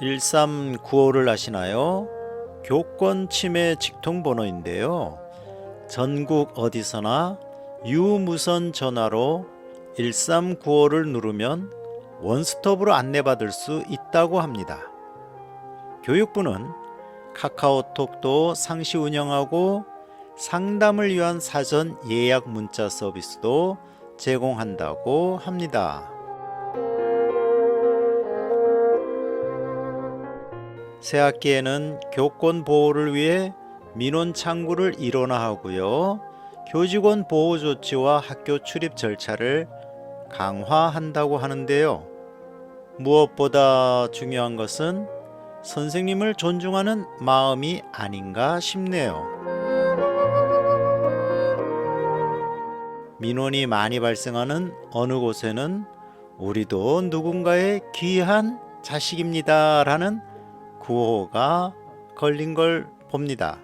1395를 아시나요? 교권 침해 직통번호인데요. 전국 어디서나 유무선 전화로 1395를 누르면 원스톱으로 안내받을 수 있다고 합니다. 교육부는 카카오톡도 상시 운영하고 상담을 위한 사전 예약 문자 서비스도 제공한다고 합니다. 새학기에는 교권 보호를 위해 민원 창구를 일원화하고요. 교직원 보호 조치와 학교 출입 절차를 강화한다고 하는데요. 무엇보다 중요한 것은 선생님을 존중하는 마음이 아닌가 싶네요. 민원이 많이 발생하는 어느 곳에는 우리도 누군가의 귀한 자식입니다 라는 구호가 걸린 걸 봅니다.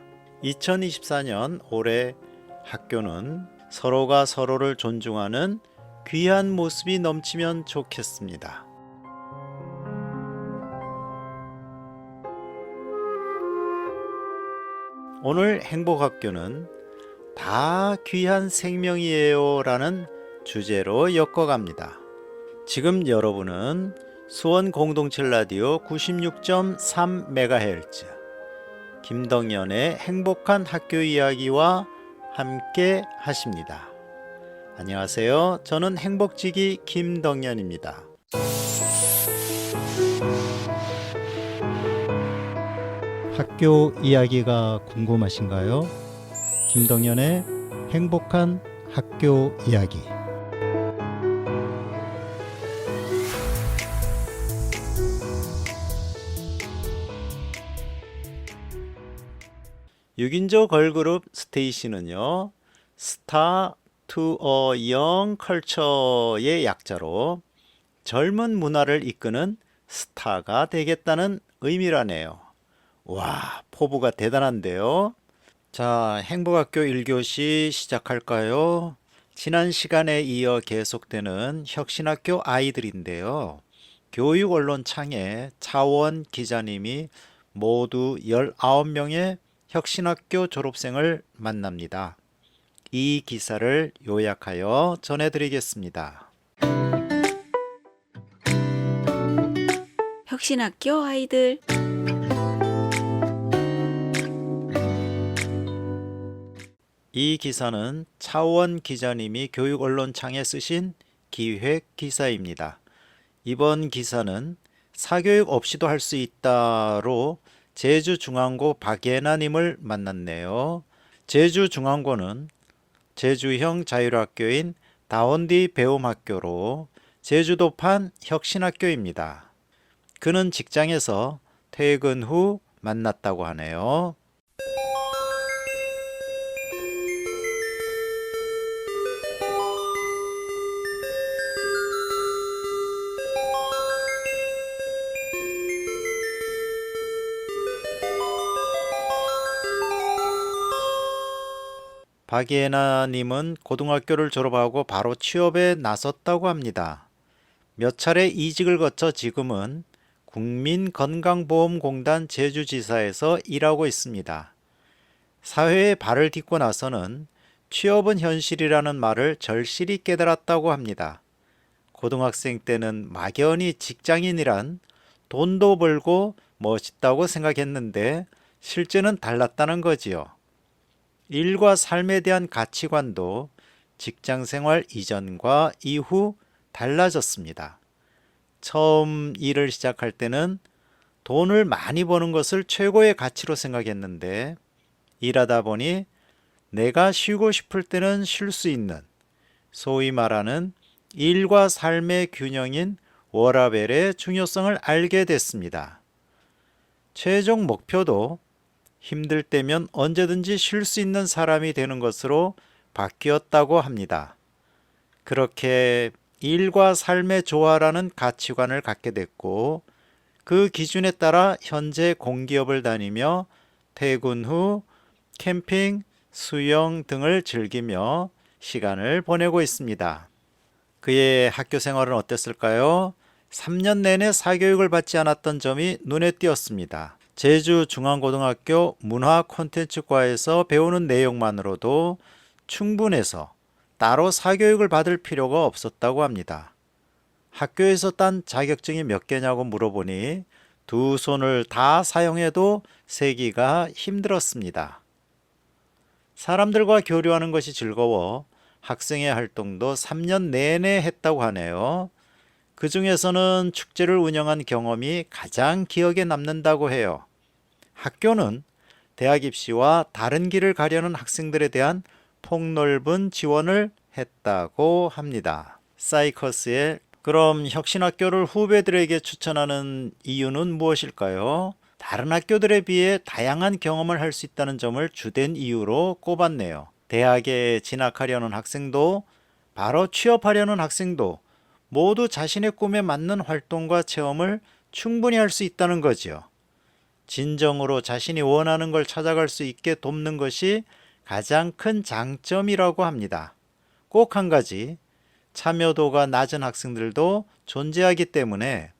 2024년 올해 학교는 서로가 서로를 존중하는 귀한 모습이 넘치면 좋겠습니다. 오늘 행복학교는 다 귀한 생명이에요 라는 주제로 엮어갑니다. 지금 여러분은 수원 공동체 라디오 96.3MHz 김덕연의 행복한 학교 이야기와 함께 하십니다. 안녕하세요. 저는 행복지기 김덕연입니다. 학교 이야기가 궁금하신가요? 김덕연의 행복한 학교 이야기. (6인조) 걸그룹 스테이시는요, 스타 투 어 영 컬처의 약자로 젊은 문화를 이끄는 스타가 되겠다는 의미라네요. 와, 포부가 대단한데요. 자, 행복학교 1교시 시작할까요? 지난 시간에 이어 계속되는 혁신학교 아이들인데요. 교육언론창에 차원 기자님이 모두 19명의 혁신학교 졸업생을 만납니다. 이 기사를 요약하여 전해드리겠습니다. 혁신학교 아이들. 이 기사는 차원 기자님이 교육언론창에 쓰신 기획 기사입니다. 이번 기사는 사교육 없이도 할 수 있다로 제주중앙고 박예나님을 만났네요. 제주중앙고는 제주형 자율학교인 다원디 배움학교로 제주도판 혁신학교입니다. 그는 직장에서 퇴근 후 만났다고 하네요. 박예나님은 고등학교를 졸업하고 바로 취업에 나섰다고 합니다. 몇 차례 이직을 거쳐 지금은 국민건강보험공단 제주지사에서 일하고 있습니다. 사회에 발을 딛고 나서는 취업은 현실이라는 말을 절실히 깨달았다고 합니다. 고등학생 때는 막연히 직장인이란 돈도 벌고 멋있다고 생각했는데 실제는 달랐다는 거지요. 일과 삶에 대한 가치관도 직장생활 이전과 이후 달라졌습니다. 처음 일을 시작할 때는 돈을 많이 버는 것을 최고의 가치로 생각했는데 일하다 보니 내가 쉬고 싶을 때는 쉴 수 있는, 소위 말하는 일과 삶의 균형인 워라밸의 중요성을 알게 됐습니다. 최종 목표도 힘들 때면 언제든지 쉴 수 있는 사람이 되는 것으로 바뀌었다고 합니다. 그렇게 일과 삶의 조화라는 가치관을 갖게 됐고 그 기준에 따라 현재 공기업을 다니며 퇴근 후 캠핑, 수영 등을 즐기며 시간을 보내고 있습니다. 그의 학교 생활은 어땠을까요? 3년 내내 사교육을 받지 않았던 점이 눈에 띄었습니다. 제주중앙고등학교 문화 콘텐츠과에서 배우는 내용만으로도 충분해서 따로 사교육을 받을 필요가 없었다고 합니다. 학교에서 딴 자격증이 몇 개냐고 물어보니 두 손을 다 사용해도 세기가 힘들었습니다. 사람들과 교류하는 것이 즐거워 학생회 활동도 3년 내내 했다고 하네요. 그 중에서는 축제를 운영한 경험이 가장 기억에 남는다고 해요. 학교는 대학 입시와 다른 길을 가려는 학생들에 대한 폭넓은 지원을 했다고 합니다. 사이커스의 그럼 혁신학교를 후배들에게 추천하는 이유는 무엇일까요? 다른 학교들에 비해 다양한 경험을 할 수 있다는 점을 주된 이유로 꼽았네요. 대학에 진학하려는 학생도 바로 취업하려는 학생도 모두 자신의 꿈에 맞는 활동과 체험을 충분히 할 수 있다는 거지요. 진정으로 자신이 원하는 걸 찾아갈 수 있게 돕는 것이 가장 큰 장점이라고 합니다. 꼭 한 가지, 참여도가 낮은 학생들도 존재하기 때문에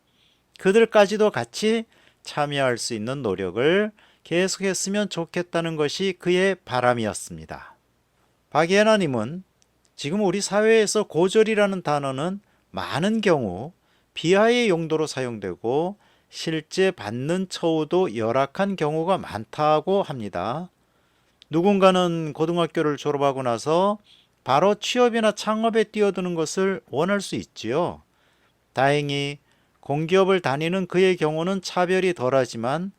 그들까지도 같이 참여할 수 있는 노력을 계속했으면 좋겠다는 것이 그의 바람이었습니다. 박예나님은 지금 우리 사회에서 고졸이라는 단어는 많은 경우 비하의 용도로 사용되고 실제 받는 처우도 열악한 경우가 많다고 합니다. 누군가는 고등학교를 졸업하고 나서 바로 취업이나 창업에 뛰어드는 것을 원할 수 있지요. 다행히 공기업을 다니는 그의 경우는 차별이 덜하지만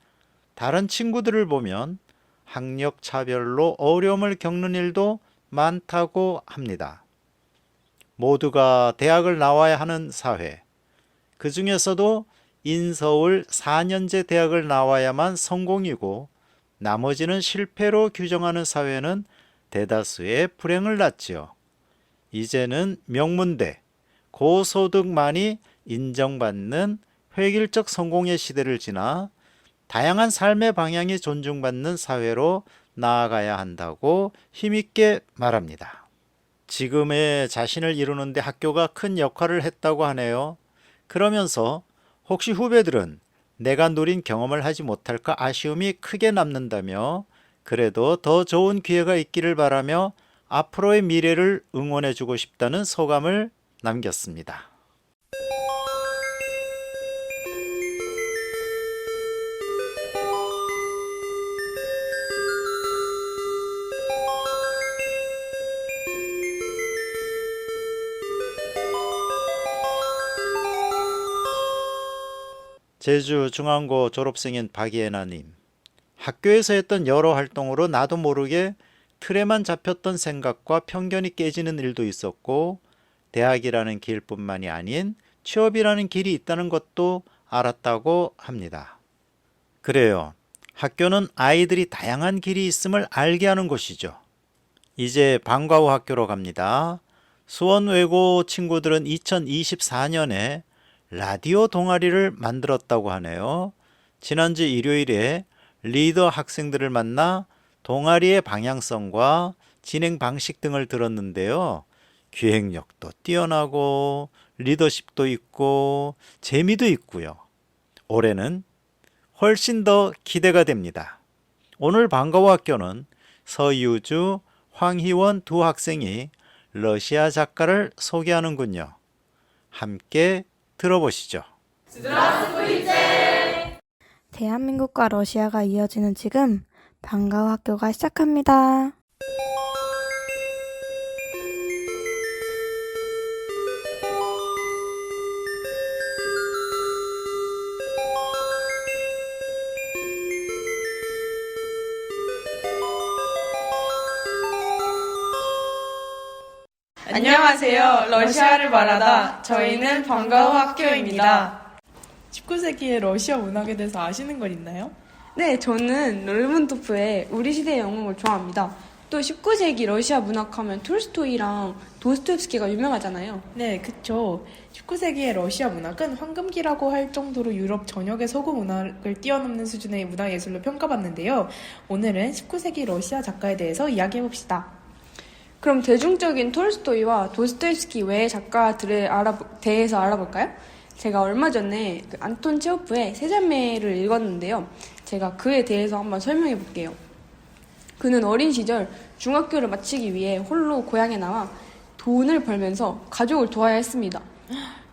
다른 친구들을 보면 학력 차별로 어려움을 겪는 일도 많다고 합니다. 모두가 대학을 나와야 하는 사회, 그 중에서도 인서울 4년제 대학을 나와야만 성공이고 나머지는 실패로 규정하는 사회는 대다수의 불행을 낳지요. 이제는 명문대, 고소득만이 인정받는 획일적 성공의 시대를 지나 다양한 삶의 방향이 존중받는 사회로 나아가야 한다고 힘있게 말합니다. 지금의 자신을 이루는 데 학교가 큰 역할을 했다고 하네요. 그러면서 혹시 후배들은 내가 누린 경험을 하지 못할까 아쉬움이 크게 남는다며 그래도 더 좋은 기회가 있기를 바라며 앞으로의 미래를 응원해주고 싶다는 소감을 남겼습니다. 제주중앙고 졸업생인 박예나님, 학교에서 했던 여러 활동으로 나도 모르게 틀에만 잡혔던 생각과 편견이 깨지는 일도 있었고 대학이라는 길뿐만이 아닌 취업이라는 길이 있다는 것도 알았다고 합니다. 그래요. 학교는 아이들이 다양한 길이 있음을 알게 하는 곳이죠. 이제 방과 후 학교로 갑니다. 수원외고 친구들은 2024년에 라디오 동아리를 만들었다고 하네요. 지난주 일요일에 리더 학생들을 만나 동아리의 방향성과 진행 방식 등을 들었는데요. 기획력도 뛰어나고 리더십도 있고 재미도 있고요. 올해는 훨씬 더 기대가 됩니다. 오늘 방과후 학교는 서유주, 황희원 두 학생이 러시아 작가를 소개하는군요. 함께 들어보시죠. 대한민국과 러시아가 이어지는 지금 방과후 학교가 시작합니다. 안녕하세요. 러시아를 말하다. 저희는 방과후 학교입니다. 19세기의 러시아 문학에 대해서 아시는 건 있나요? 네, 저는 르몬토프의 우리 시대의 영웅을 좋아합니다. 또 19세기 러시아 문학하면 톨스토이랑 도스토옙스키가 유명하잖아요. 네, 그쵸. 19세기의 러시아 문학은 황금기라고 할 정도로 유럽 전역의 서구 문학을 뛰어넘는 수준의 문화예술로 평가받는데요. 오늘은 19세기 러시아 작가에 대해서 이야기해봅시다. 그럼 대중적인 톨스토이와 도스토옙스키 외의 작가들에 대해서 알아볼까요? 제가 얼마 전에 그 안톤 체호프의 세자매를 읽었는데요. 제가 그에 대해서 한번 설명해 볼게요. 그는 어린 시절 중학교를 마치기 위해 홀로 고향에 나와 돈을 벌면서 가족을 도와야 했습니다.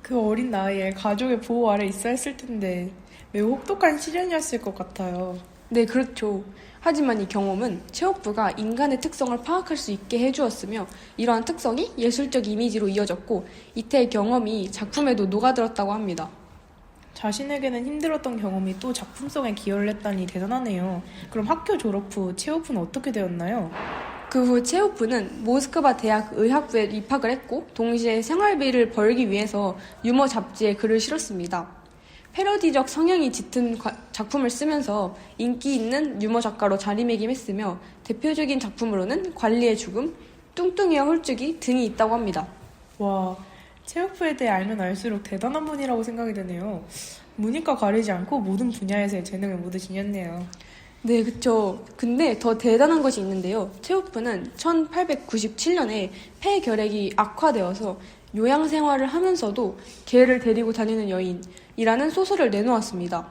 그 어린 나이에 가족의 보호 아래 있어야 했을 텐데 매우 혹독한 시련이었을 것 같아요. 네, 그렇죠. 하지만 이 경험은 체호프가 인간의 특성을 파악할 수 있게 해주었으며 이러한 특성이 예술적 이미지로 이어졌고 이때의 경험이 작품에도 녹아들었다고 합니다. 자신에게는 힘들었던 경험이 또 작품 속에 기여를 했다니 대단하네요. 그럼 학교 졸업 후 체호프는 어떻게 되었나요? 그 후 체호프는 모스크바 대학 의학부에 입학을 했고 동시에 생활비를 벌기 위해서 유머 잡지에 글을 실었습니다. 패러디적 성향이 짙은 작품을 쓰면서 인기 있는 유머 작가로 자리매김했으며 대표적인 작품으로는 관리의 죽음, 뚱뚱이와 홀쭉이 등이 있다고 합니다. 와, 체호프에 대해 알면 알수록 대단한 분이라고 생각이 되네요. 문이과 가리지 않고 모든 분야에서의 재능을 모두 지녔네요. 네, 그쵸. 근데 더 대단한 것이 있는데요. 체호프는 1897년에 폐결핵이 악화되어서 요양 생활을 하면서도 개를 데리고 다니는 여인이라는 소설을 내놓았습니다.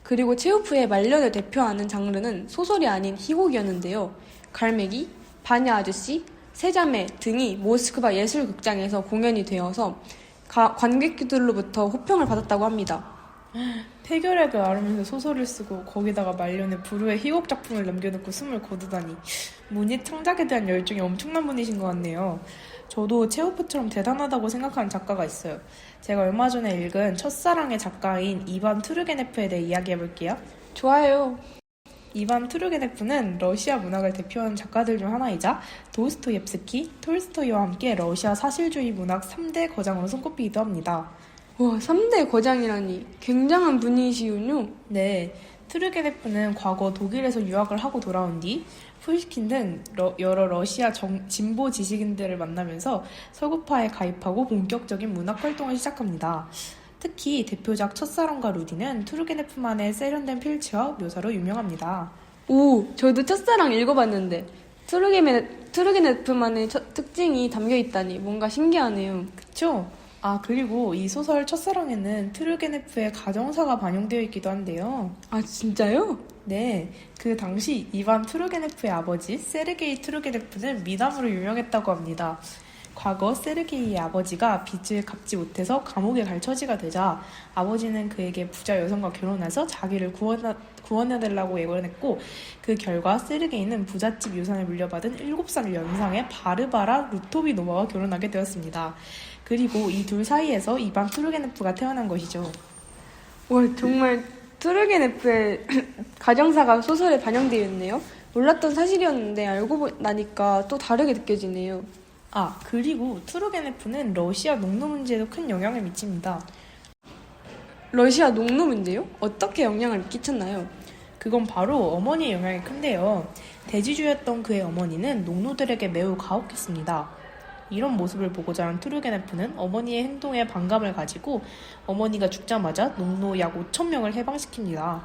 그리고 체호프의 말년을 대표하는 장르는 소설이 아닌 희곡이었는데요. 갈매기, 바냐 아저씨, 세자매 등이 모스크바 예술극장에서 공연이 되어서 관객들로부터 호평을 받았다고 합니다. 폐결핵을 앓으면서 소설을 쓰고 거기다가 말년에 불후의 희곡 작품을 남겨놓고 숨을 거두다니 문예 창작에 대한 열정이 엄청난 분이신 것 같네요. 저도 체호프처럼 대단하다고 생각하는 작가가 있어요. 제가 얼마 전에 읽은 첫사랑의 작가인 이반 투르게네프에 대해 이야기해볼게요. 좋아요. 이반 투르게네프는 러시아 문학을 대표하는 작가들 중 하나이자 도스토옙스키, 톨스토이와 함께 러시아 사실주의 문학 3대 거장으로 손꼽히기도 합니다. 와, 3대 거장이라니 굉장한 분이시군요. 네, 투르게네프는 과거 독일에서 유학을 하고 돌아온 뒤 푸시킨 등 여러 러시아 진보 지식인들을 만나면서 서구파에 가입하고 본격적인 문학 활동을 시작합니다. 특히 대표작 첫사랑과 루디는 투르게네프만의 세련된 필체와 묘사로 유명합니다. 오, 저도 첫사랑 읽어봤는데 투르게네프만의 특징이 담겨있다니 뭔가 신기하네요. 그쵸? 아, 그리고 이 소설 첫사랑에는 투르게네프의 가정사가 반영되어 있기도 한데요. 아, 진짜요? 네, 그 당시 이반 투르게네프의 아버지 세르게이 투르게네프는 미남으로 유명했다고 합니다. 과거 세르게이의 아버지가 빚을 갚지 못해서 감옥에 갈 처지가 되자 아버지는 그에게 부자 여성과 결혼해서 자기를 구원해달라고 애원했고 그 결과 세르게이는 부잣집 유산을 물려받은 7살 연상의 바르바라 루토비노바와 결혼하게 되었습니다. 그리고 이 둘 사이에서 이반 투르게네프가 태어난 것이죠. 와, 정말 투르게네프의 가정사가 소설에 반영되어 있네요. 몰랐던 사실이었는데 알고 나니까 또 다르게 느껴지네요. 아, 그리고 투르게네프는 러시아 농노 문제에도 큰 영향을 미칩니다. 러시아 농노문제요? 어떻게 영향을 끼쳤나요? 그건 바로 어머니의 영향이 큰데요. 대지주였던 그의 어머니는 농노들에게 매우 가혹했습니다. 이런 모습을 보고 자란 투르게네프는 어머니의 행동에 반감을 가지고 어머니가 죽자마자 농노 약 5,000명을 해방시킵니다.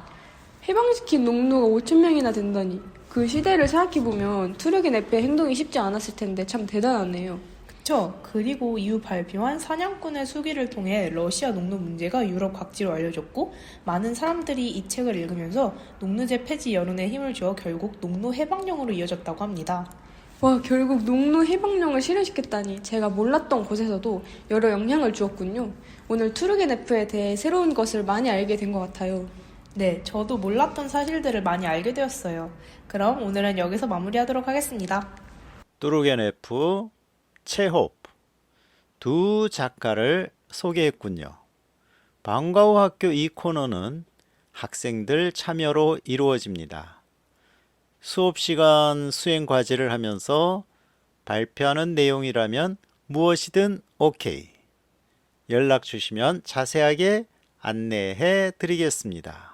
해방시킨 농노가 5,000명이나 된다니. 그 시대를 생각해보면 투르게네프의 행동이 쉽지 않았을 텐데 참 대단하네요. 그쵸? 그리고 이후 발표한 사냥꾼의 수기를 통해 러시아 농노 문제가 유럽 각지로 알려졌고 많은 사람들이 이 책을 읽으면서 농노제 폐지 여론에 힘을 주어 결국 농노 해방령으로 이어졌다고 합니다. 와, 결국 농노 해방령을 실현시켰다니 제가 몰랐던 곳에서도 여러 영향을 주었군요. 오늘 투르게네프에 대해 새로운 것을 많이 알게 된 것 같아요. 네, 저도 몰랐던 사실들을 많이 알게 되었어요. 그럼 오늘은 여기서 마무리하도록 하겠습니다. 투르게네프, 체호프 두 작가를 소개했군요. 방과 후 학교 이 코너는 학생들 참여로 이루어집니다. 수업 시간 수행 과제를 하면서 발표하는 내용이라면 무엇이든 오케이. 연락 주시면 자세하게 안내해 드리겠습니다.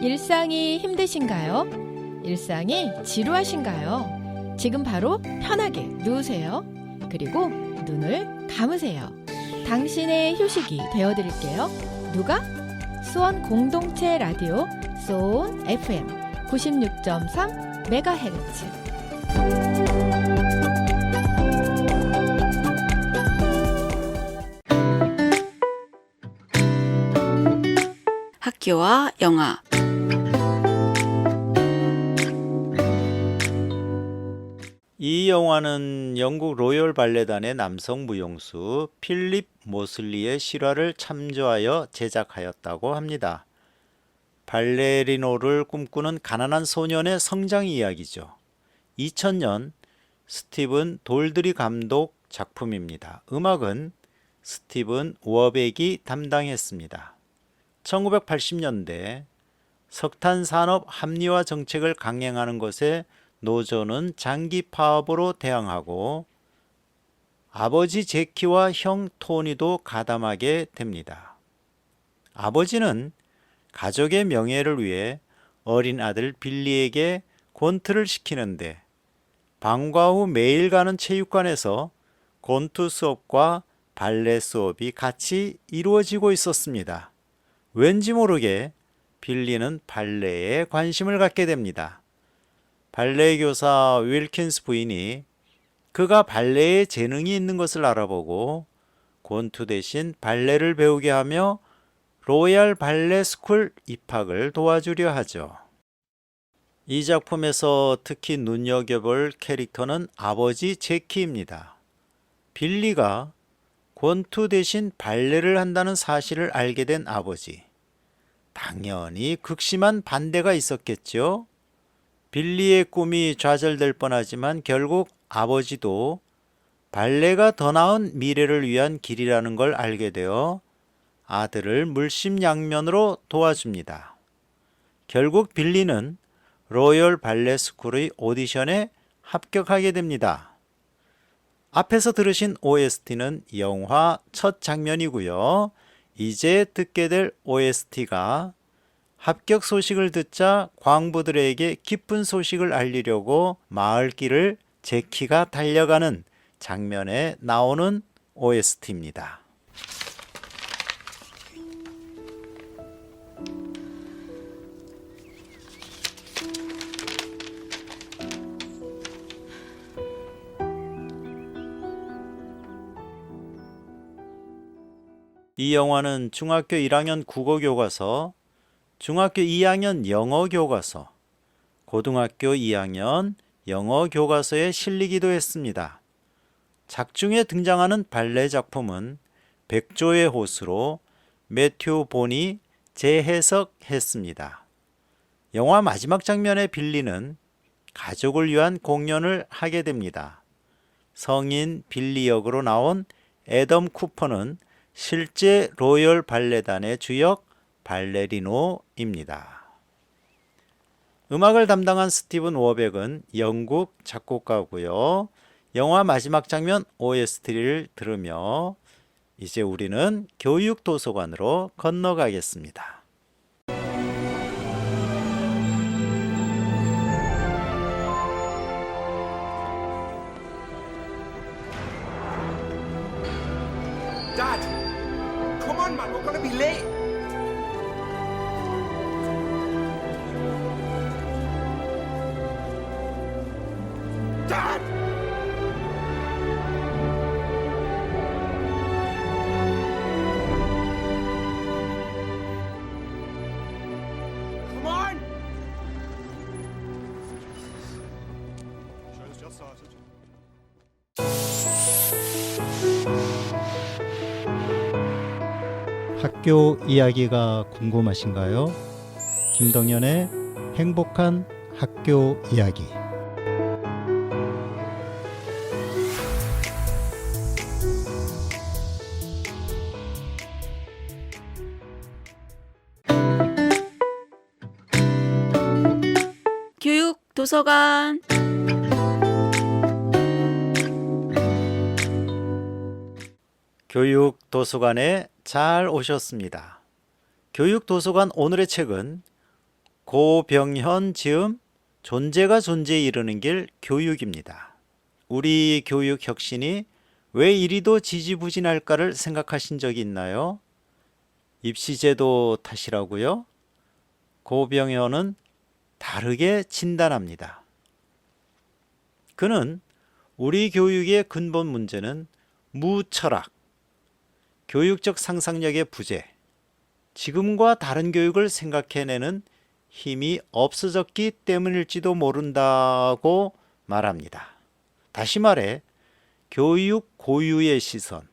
일상이 힘드신가요? 일상이 지루하신가요? 지금 바로 편하게 누우세요. 그리고 눈을 감으세요. 당신의 휴식이 되어드릴게요. 누가? 수원 공동체 라디오 수원 FM 96.3 MHz. 학교와 영화. 이 영화는 영국 로열 발레단의 남성 무용수 필립 모슬리의 실화를 참조하여 제작하였다고 합니다. 발레리노를 꿈꾸는 가난한 소년의 성장 이야기죠. 2000년 스티븐 돌드리 감독 작품입니다. 음악은 스티븐 워백이 담당했습니다. 1980년대 석탄 산업 합리화 정책을 강행하는 것에 노조는 장기 파업으로 대항하고 아버지 제키와 형 토니도 가담하게 됩니다. 아버지는 가족의 명예를 위해 어린 아들 빌리에게 권투를 시키는데 방과 후 매일 가는 체육관에서 권투 수업과 발레 수업이 같이 이루어지고 있었습니다. 왠지 모르게 빌리는 발레에 관심을 갖게 됩니다. 발레 교사 윌킨스 부인이 그가 발레에 재능이 있는 것을 알아보고 권투 대신 발레를 배우게 하며 로얄 발레 스쿨 입학을 도와주려 하죠. 이 작품에서 특히 눈여겨볼 캐릭터는 아버지 제키입니다. 빌리가 권투 대신 발레를 한다는 사실을 알게 된 아버지. 당연히 극심한 반대가 있었겠죠. 빌리의 꿈이 좌절될 뻔하지만 결국 아버지도 발레가 더 나은 미래를 위한 길이라는 걸 알게 되어 아들을 물심양면으로 도와줍니다. 결국 빌리는 로열 발레 스쿨의 오디션에 합격하게 됩니다. 앞에서 들으신 OST는 영화 첫 장면이고요. 이제 듣게 될 OST가 합격 소식을 듣자 광부들에게 기쁜 소식을 알리려고 마을길을 제키가 달려가는 장면에 나오는 OST입니다. 이 영화는 중학교 1학년 국어교과서, 중학교 2학년 영어교과서, 고등학교 2학년 영어교과서에 실리기도 했습니다. 작중에 등장하는 발레 작품은 백조의 호수로 매튜 본이 재해석했습니다. 영화 마지막 장면의 빌리는 가족을 위한 공연을 하게 됩니다. 성인 빌리 역으로 나온 애덤 쿠퍼는 실제 로열 발레단의 주역 발레리노입니다. 음악을 담당한 스티븐 워백은 영국 작곡가고요. 영화 마지막 장면 OST를 들으며 이제 우리는 교육도서관으로 건너가겠습니다. Dad! Come on, man, we're gonna be late! Dad! Come on! Show's just started. 학교 이야기가 궁금하신가요? 김동현의 행복한 학교 이야기. 교육 도서관. 교육도서관에 잘 오셨습니다. 교육도서관 오늘의 책은 고병현 지음 존재가 존재에 이르는 길 교육입니다. 우리 교육 혁신이 왜 이리도 지지부진할까를 생각하신 적이 있나요? 입시제도 탓이라고요? 고병현은 다르게 진단합니다. 그는 우리 교육의 근본 문제는 무철학, 교육적 상상력의 부재, 지금과 다른 교육을 생각해내는 힘이 없어졌기 때문일지도 모른다고 말합니다. 다시 말해 교육 고유의 시선,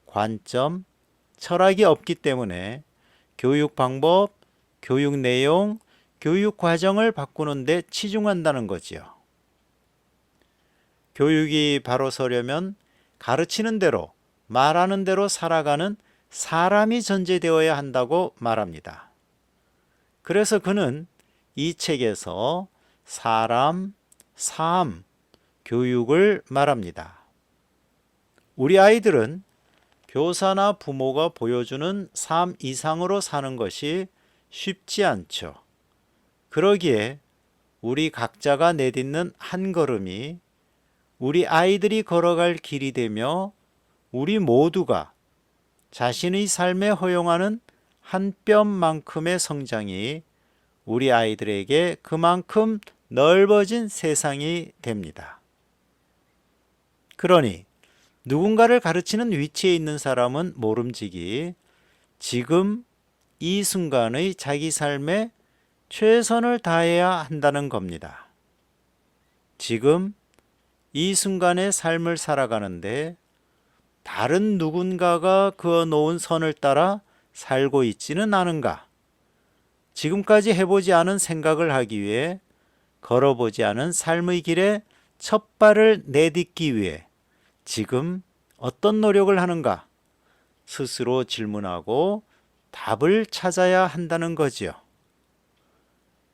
관점, 철학이 없기 때문에 교육 방법, 교육 내용, 교육 과정을 바꾸는 데 치중한다는 거지요. 교육이 바로 서려면 가르치는 대로, 말하는 대로 살아가는 사람이 전제되어야 한다고 말합니다. 그래서 그는 이 책에서 사람, 삶, 교육을 말합니다. 우리 아이들은 교사나 부모가 보여주는 삶 이상으로 사는 것이 쉽지 않죠. 그러기에 우리 각자가 내딛는 한 걸음이 우리 아이들이 걸어갈 길이 되며 우리 모두가 자신의 삶에 허용하는 한 뼘만큼의 성장이 우리 아이들에게 그만큼 넓어진 세상이 됩니다. 그러니 누군가를 가르치는 위치에 있는 사람은 모름지기 지금 이 순간의 자기 삶에 최선을 다해야 한다는 겁니다. 지금 이 순간의 삶을 살아가는데 다른 누군가가 그어놓은 선을 따라 살고 있지는 않은가? 지금까지 해보지 않은 생각을 하기 위해 걸어보지 않은 삶의 길에 첫 발을 내딛기 위해 지금 어떤 노력을 하는가? 스스로 질문하고 답을 찾아야 한다는 거지요.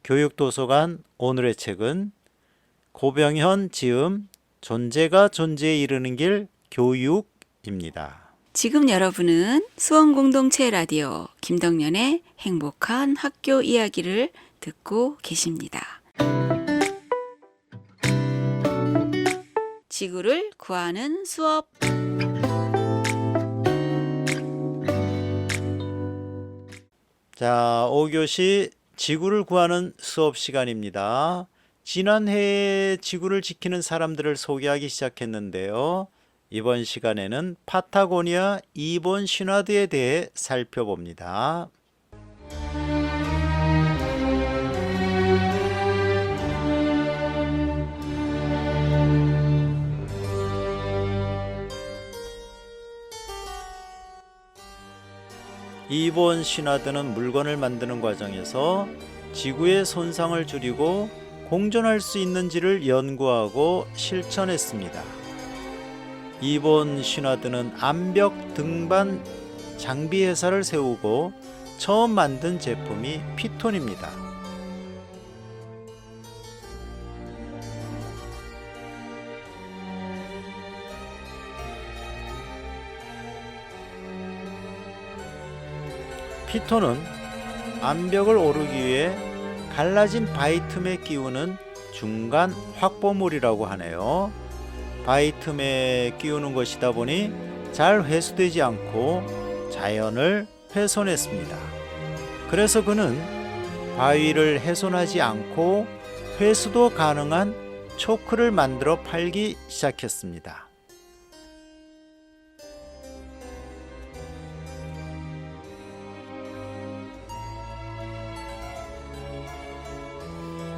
교육도서관 오늘의 책은 고병현 지음 존재가 존재에 이르는 길 교육입니다. 지금 여러분은 수원공동체 라디오 김덕년의 행복한 학교 이야기를 듣고 계십니다. 지구를 구하는 수업. 자, 5교시 지구를 구하는 수업 시간입니다. 지난해에 지구를 지키는 사람들을 소개하기 시작했는데요. 이번 시간에는 파타고니아 이본 슈나드에 대해 살펴봅니다. 이본 슈나드는 물건을 만드는 과정에서 지구의 손상을 줄이고 공존할 수 있는지를 연구하고 실천했습니다. 이본 슈나드는 암벽 등반 장비 회사를 세우고 처음 만든 제품이 피톤입니다. 피톤은 암벽을 오르기 위해 갈라진 바위 틈에 끼우는 중간 확보물이라고 하네요. 바위 틈에 끼우는 것이다 보니 잘 회수되지 않고 자연을 훼손했습니다. 그래서 그는 바위를 훼손하지 않고 회수도 가능한 초크를 만들어 팔기 시작했습니다.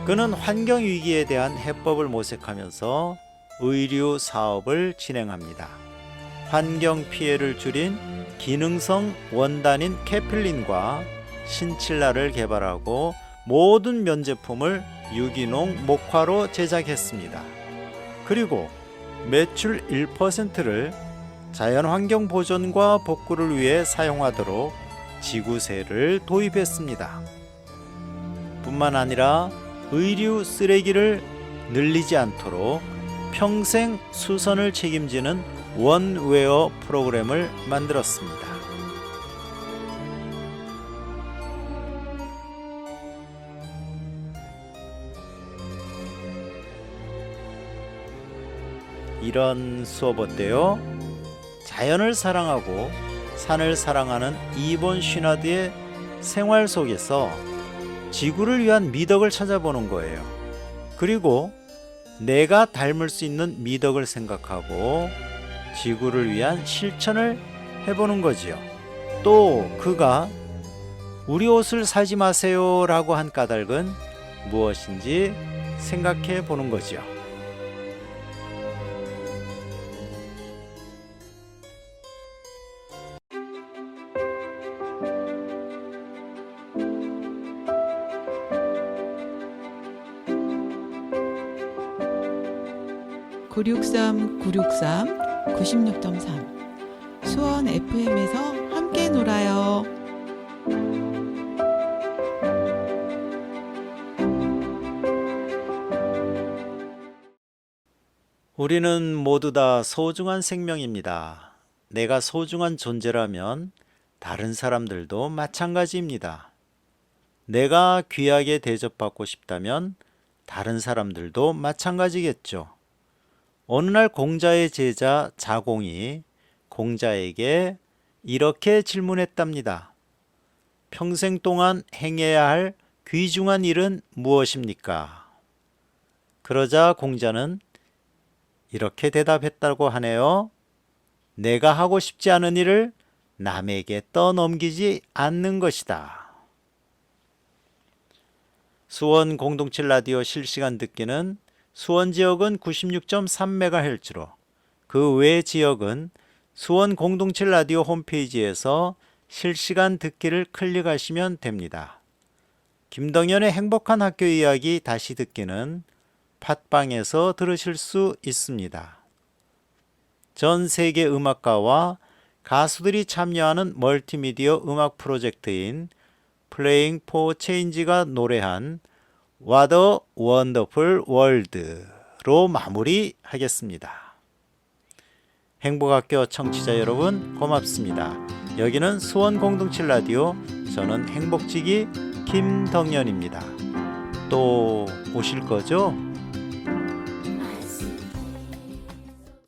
그는 환경위기에 대한 해법을 모색하면서 의류 사업을 진행합니다. 환경 피해를 줄인 기능성 원단인 캐필린과 신칠라를 개발하고 모든 면제품을 유기농 목화로 제작했습니다. 그리고 매출 1%를 자연환경 보존과 복구를 위해 사용하도록 지구세를 도입했습니다. 뿐만 아니라 의류 쓰레기를 늘리지 않도록 평생 수선을 책임지는 원웨어 프로그램을 만들었습니다. 이런 수업 어때요? 자연을 사랑하고 산을 사랑하는 이본 슈나드의 생활 속에서 지구를 위한 미덕을 찾아보는 거예요. 그리고 내가 닮을 수 있는 미덕을 생각하고 지구를 위한 실천을 해보는 거지요. 또 그가 우리 옷을 사지 마세요 라고 한 까닭은 무엇인지 생각해 보는 거지요. (963) 96.3 수원 FM에서 함께 놀아요. 우리는 모두 다 소중한 생명입니다. 내가 소중한 존재라면 다른 사람들도 마찬가지입니다. 내가 귀하게 대접받고 싶다면 다른 사람들도 마찬가지겠죠. 어느 날 공자의 제자 자공이 공자에게 이렇게 질문했답니다. 평생 동안 행해야 할 귀중한 일은 무엇입니까? 그러자 공자는 이렇게 대답했다고 하네요. 내가 하고 싶지 않은 일을 남에게 떠넘기지 않는 것이다. 수원 공동체 라디오 실시간 듣기는 수원 지역은 96.3MHz로 그 외 지역은 수원 공동체 라디오 홈페이지에서 실시간 듣기를 클릭하시면 됩니다. 김덕연의 행복한 학교 이야기 다시 듣기는 팟빵에서 들으실 수 있습니다. 전 세계 음악가와 가수들이 참여하는 멀티미디어 음악 프로젝트인 Playing for Change가 노래한 What a Wonderful World로 마무리하겠습니다. 행복학교 청취자 여러분 고맙습니다. 여기는 수원 공동체 라디오, 저는 행복지기 김덕연입니다. 또 오실 거죠?